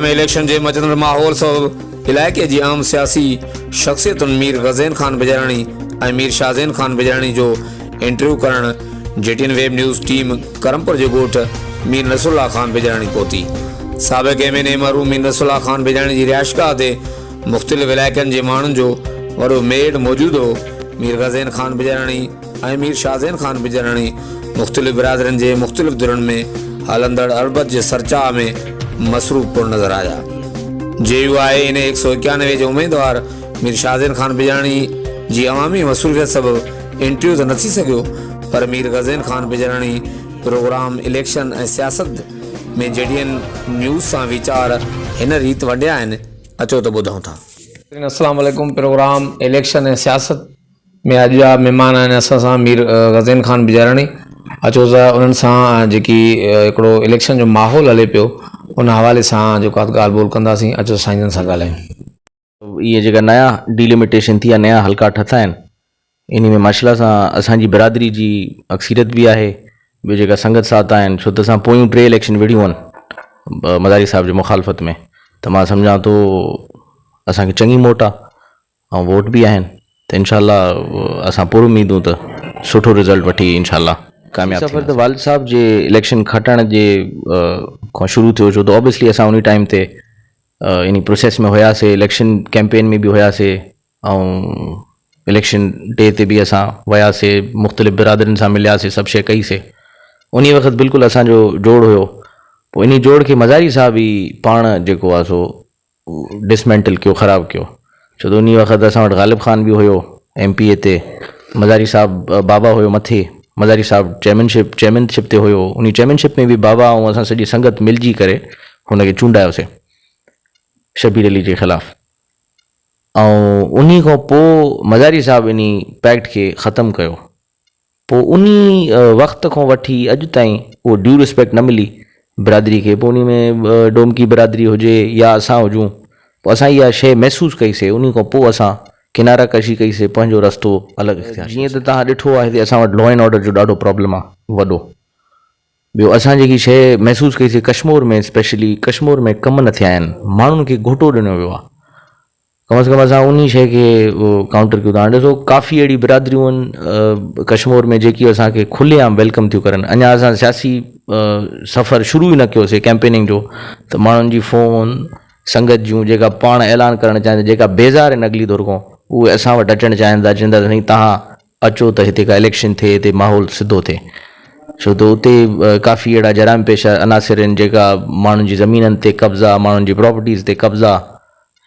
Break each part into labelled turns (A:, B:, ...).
A: में इलेक्शन जे मचंदड़ माहौल सबब इलाइक़े जी आम सियासी शख्सियतुनि मीर गज़ैन ख़ान बिजाणी ऐं मीर शाहज़ैन ख़ान बिजाणी जो इंटरव्यू करण JTN web news team Karampur जे ॻोठ मीर नसरुल्लाह ख़ान बिजाणी पहुती। साबिक़ MNA मरहूम मीर नसरुल्लाह ख़ान बिजाणी जी रिहाइशगाह ते मुख़्तलिफ़ इलाइक़नि जे माण्हुनि जो वॾो मेड़ मौजूदु हो। मीर गज़ैन ख़ान बिजाणी ऐं मीर शाहज़ैन ख़ान बिजाणी मुख़्तलिफ़ बिरादरनि जे मुख़्तलिफ़ धुरनि में हलंदड़ अरबत जे सरचाह में मसरूफ़ पुर नज़र आया। JUI इन 191 जे उम्मीदवार मीर शाहज़ैन ख़ान बिजाणी जी अवामी मसरूफ़ियत सबब इंटरव्यू त न थी सघियो, पर मीर गज़ैन ख़ान बिजाणी प्रोग्राम इलेक्शन ऐं सियासत में JTN न्यूज़ सां वीचार हिन रीति वंडिया आहिनि। अचो त ॿुधूं था। अस्सलाम वालेकुम। प्रोग्राम इलेक्शन ऐं सियासत में अॼु जा महिमान आहिनि असां सां मीर गज़ैन ख़ान बिजाणी। अचो त उन्हनि सां जेकी हिकिड़ो इलेक्शन जो माहौल हले पियो उन हवाले सां जेको आहे ॻाल्हि ॿोल कंदासीं। अचो साईं सां ॻाल्हायूं।
B: ये जेका नया डिलिमिटेशन थी आहे, नया हल्का ठथा आहिनि, इन में माशाल्लाह सां असांजी बिरादरी जी अक्सरियत बि आहे। ॿियो जेका संगत साथ आहिनि, छो त असां पोयूं 3 इलेक्शन विढ़ियूं आहिनि मदारी साहिब जे मुखालफ़त में, त मां सम्झां थो असांखे चङी मोट आहे ऐं वोट बि आहिनि, त इंशाल्लाह असां पुर उम्मीदूं त सुठो रिज़ल्ट वठी इंशाल्लाह कामयाबु सफ़र त वालिद साहब जे इलेक्शन खटण जे खां शुरू थियो, छो त ऑब्वियसली असां उन टाइम ते इन प्रोसेस में हुयासीं, इलेक्शन कैंपेन में बि हुयासीं ऐं इलेक्शन डे ते बि असां वियासीं, मुख़्तलिफ़ बिरादरनि सां मिलियासीं, सभु शइ कईसीं। उन वक़्तु बिल्कुलु असांजो जोड़ हुयो। पोइ इन जोड़ खे मज़ारी साहब ई पाण जेको आहे सो डिसमेंटल कयो, ख़राबु कयो, छो त उन वक़्तु असां वटि ग़ालिब ख़ान बि हुयो MP ते, मज़ारी साहब बाबा हुयो मथे, मज़ारी साहब चेयरमैनशिप ते हुयो। उन चेयरमैनशिप में बि बाबा ऐं असां सॼी संगत मिलिजी करे हुनखे चूंडायोसीं शबीर अली जे ख़िलाफ़ु। ऐं उन खां पोइ मज़ारी साहब इन पैक्ट खे ख़तमु कयो। पोइ उन वक़्त खां वठी अॼु ताईं उहो ड्यू रिस्पेक्ट न मिली बिरादरी खे। पोइ उन में डोमकी बिरादरी हुजे या असां हुजूं, पोइ असां इहा शइ महसूसु कईसीं। उन खां पोइ असां किनारा कशी कईसीं, पंहिंजो रस्तो अलॻि इख्तियार। जीअं त तव्हां ॾिठो आहे हिते असां वटि लॉ एंड ऑर्डर जो ॾाढो प्रॉब्लम आहे वॾो। ॿियो असां जेकी शइ महसूसु कईसीं कश्मीर में, स्पेशली कश्मीर में कम न थिया आहिनि, माण्हुनि खे घोटो ॾिनो वियो आहे। कम से कम असां उन शइ खे काउंटर कयूं था। ॾिसो काफ़ी अहिड़ी बिरादरियूं आहिनि कश्मीर में जेकी असांखे खुलेआम वेलकम थियूं करनि। अञा असां सियासी सफ़र शुरू ई न कयोसीं कैंपेनिंग जो, त माण्हुनि जी फ़ोन संगत जूं जेका पाण ऐलान करणु चाहिनि, जेका बेज़ार आहिनि अॻिली दौर खां, उहे असां वटि अचणु चाहिनि था, चवनि था साईं तव्हां अचो त हिते का इलेक्शन थिए, हिते माहौल सिधो थिए। छो त उते काफ़ी अहिड़ा जराइम पेशा अनासिर आहिनि जेका माण्हुनि जी ज़मीननि ते कब्ज़ा, माण्हुनि जी प्रॉपर्टीज़ ते कब्ज़ा,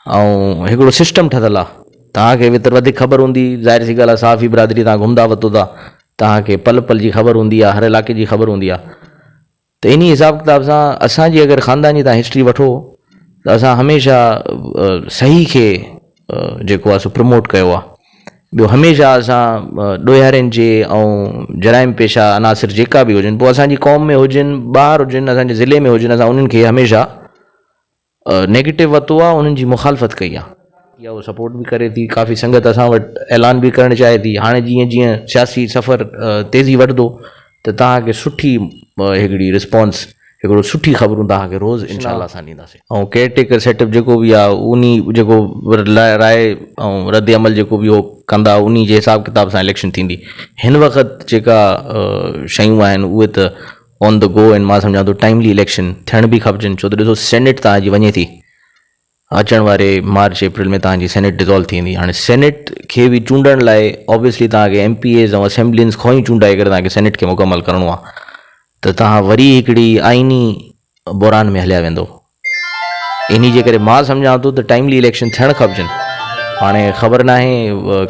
B: ऐं हिकिड़ो सिस्टम ठहियलु आहे। तव्हांखे एतिरो वधीक ख़बर हूंदी, ज़ाहिर सी ॻाल्हि आहे, साफ़ी बिरादरी तव्हां घुमंदा वरितो था, तव्हांखे पल पल जी ख़बर हूंदी आहे, हर इलाइक़े जी ख़बर हूंदी आहे। त इन हिसाब किताब सां असांजी अगरि ख़ानदानी तव्हां हिस्ट्री वठो त असां हमेशह सही खे जेको आहे सो प्रमोट कयो आहे। ॿियो हमेशह असां ॾोयारनि जे ऐं जराइम पेशा अनासिर जेका बि हुजनि, पोइ असांजी क़ौम में हुजनि, ॿाहिरि हुजनि, असांजे ज़िले में हुजनि, असां उन्हनि खे हमेशह नेगेटिव वरितो आहे, उन्हनि जी मुखालफ़त कई आहे। या उहो सपोर्ट बि करे थी, काफ़ी संगत असां वटि ऐलान बि करणु चाहे थी। हाणे जीअं जीअं सियासी सफ़र तेज़ी वठंदो त तव्हांखे सुठी हिकिड़ी रिस्पॉन्स, हिकिड़ो सुठी ख़बरूं तव्हांखे रोज़ु इंशाल्लाह असां ॾींदासीं। ऐं केयरटेकर सेटअप जेको बि आहे उन जेको राय ऐं रद्द अमल जेको बि उहो कंदा, उन जे हिसाब किताब सां इलेक्शन थींदी। हिन वक़्तु जेका शयूं आहिनि उहे त ऑन द गो आहिनि। मां सम्झां थो टाइमली इलेक्शन थियण बि खपजनि, छो त ॾिसो सेनेट तव्हांजी वञे थी, अचण वारे मार्च अप्रैल में तव्हांजी सेनेट डिज़ोल्व थींदी। हाणे सेनेट खे बि चूंडण लाइ ऑब्वियसली तव्हांखे MPAs ऐं असेंबलियंस खां ई चूंडाए करे तव्हांखे सेनेट खे मुकमल करिणो आहे, त तव्हां वरी हिकिड़ी आइनी बुरान में हलिया वेंदो। इन जे करे मां सम्झां थो त टाइमली इलेक्शन थियणु खपजनि। हाणे ख़बर न आहे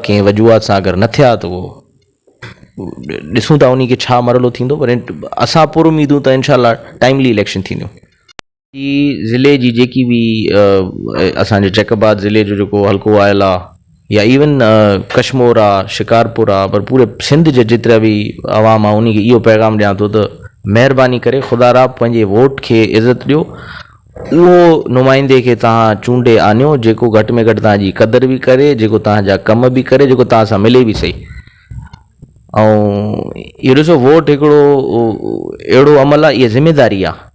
B: कंहिं वजूहात सां अगरि न थिया त उहो ॾिसूं था उन खे छा मरलो थींदो, पर असां पुर उम्मीदूं त इंशाल्लाह टाइमली इलेक्शन थींदियूं। ज़िले जी जेकी बि असांजे जैकबाद ज़िले जो जेको हल्को आयल आहे, या इवन कश्मीर आहे, शिकारपुर आहे, पर पूरे सिंध जे जेतिरा बि आवाम आहे उन खे इहो पैगाम ॾियां थो त महिरबानी करे ख़ुदा रा पंहिंजे वोट खे इज़त ॾियो। उहो नुमाइंदे खे तव्हां चूंडे आनियो जेको घटि में घटि तव्हांजी क़दर बि करे, जेको तव्हांजा कम बि करे, जेको तव्हां सां मिले बि सही। ऐं इहो ॾिसो, वोट हिकिड़ो अहिड़ो अमल आहे, इहा ज़िमेदारी आहे।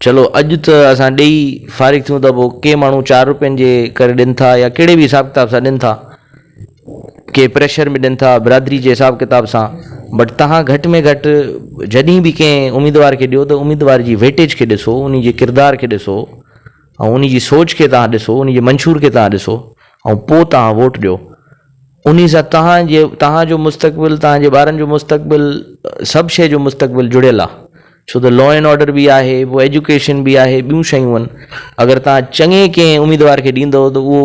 B: चलो अॼु त असां ॾेई फारिग थियूं त पोइ के माण्हू 4 रुपयनि जे करे ॾियनि था या कहिड़े बि हिसाब किताब सां ॾियनि था, के प्रेशर में ॾियनि था बिरादरी जे हिसाब किताब सां। बट तव्हां घटि में घटि जॾहिं बि कंहिं उम्मीदवार खे ॾियो त उम्मीदवार जी वेटेज खे ॾिसो, उन जे किरदार खे ॾिसो ऐं उन जी सोच खे तव्हां ॾिसो, उन जे मंशूर खे तव्हां ॾिसो ऐं पोइ तव्हां वोट ॾियो। उन सां तव्हांजो मुस्तक़बिल, तव्हांजे ॿारनि जो मुस्तक़बिल, सभु शइ जो मुस्तक़बिल जुड़ियल आहे। छो त लॉ एंड ऑर्डर बि आहे, पोइ एजुकेशन बि आहे, ॿियूं शयूं आहिनि। अगरि तव्हां चङे कंहिं उम्मीदवार खे ॾींदव त उहो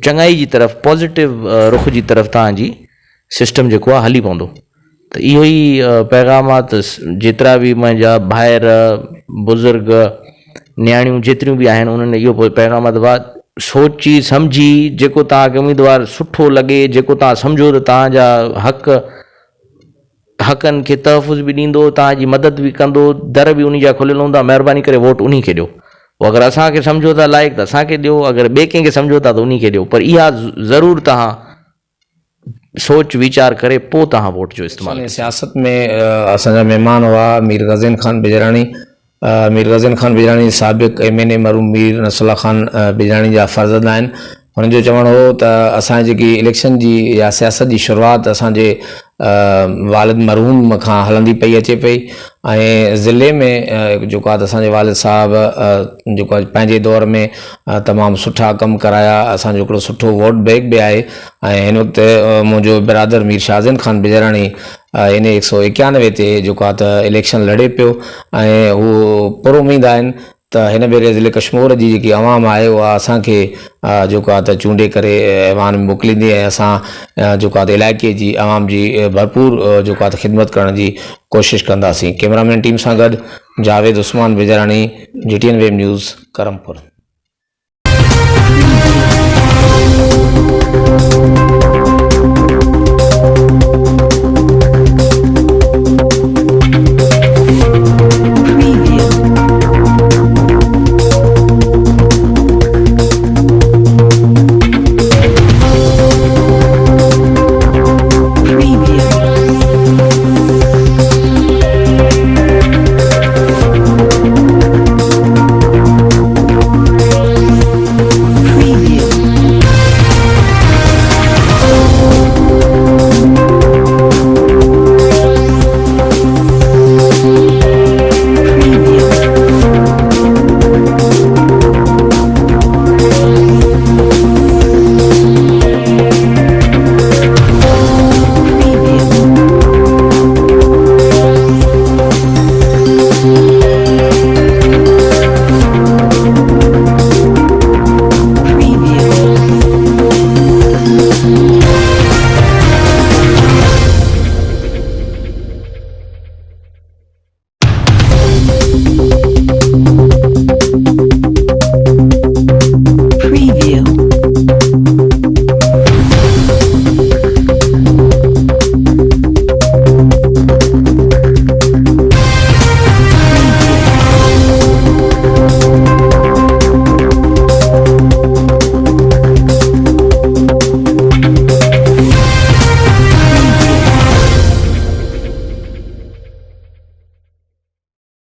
B: चङाई जी तरफ़, पॉज़िटिव रुख जी तरफ़ तव्हांजी सिस्टम जेको आहे हली पवंदो। त इहो ई पैगामात जेतिरा बि मुंहिंजा भाइर, बुज़ुर्ग, न्याणियूं जेतिरियूं बि आहिनि उन्हनि इहो पैगामात सोची सम्झी, जेको तव्हांखे उम्मीदवार सुठो लॻे, जेको तव्हां सम्झो त तव्हांजा हक़नि खे तहफ़ुज़ बि ॾींदो, तव्हांजी मदद बि कंदो, दर बि उन जा खुलियल हूंदा, महिरबानी करे वोट उन खे ॾियो। पोइ अगरि असांखे सम्झो था लाइक़ु त असांखे ॾियो, अगरि ॿिए कंहिंखे सम्झो था त उन खे ॾियो। पर इहा ज़रूरु तव्हां सोच वीचार करे पोइ तव्हां वोट जो इस्तेमालु।
A: सियासत में असांजा महिमान हुआ Mir gudgeon Khan बिजराणी। Mir gudgeon Khan बिजराणी साबिक़ MNA मरहूम मीर नसरुल्ला ख़ान बिजराणी जा फ़र्ज़ंद आहिनि। हुननि जो चवणु हो त असांजी जेकी इलेक्शन जी या सियासत जी शुरूआति असांजे वालिद मरहूम खां हलंदी पई अचे पई ऐं ज़िले में जेको आहे त असांजे वालिद साहब जेको आहे पंहिंजे दौर में तमामु सुठा कमु कराया। असांजो हिकिड़ो सुठो वोट बैंक बि आहे ऐं हिन वक़्तु मुंहिंजो बिरादर मीर शाहज़ैन ख़ान बिजराणी इन 191 ते जेको आहे त इलेक्शन लड़े पियो ऐं हू पुर उमीद आहिनि त हिन भेरे ज़िले कश्मीर जी जेकी आवाम आहे उहा असांखे जेको आहे त चूंडे करे ऐवान में मोकिलींदी ऐं असां जेको आहे त इलाइक़े जी आवाम जी भरपूर जेको आहे त ख़िदमत करण जी कोशिशि कंदासीं। कैमरामैन टीम सां गॾु Javed Usman Bijarani, GTN web news, Karampur.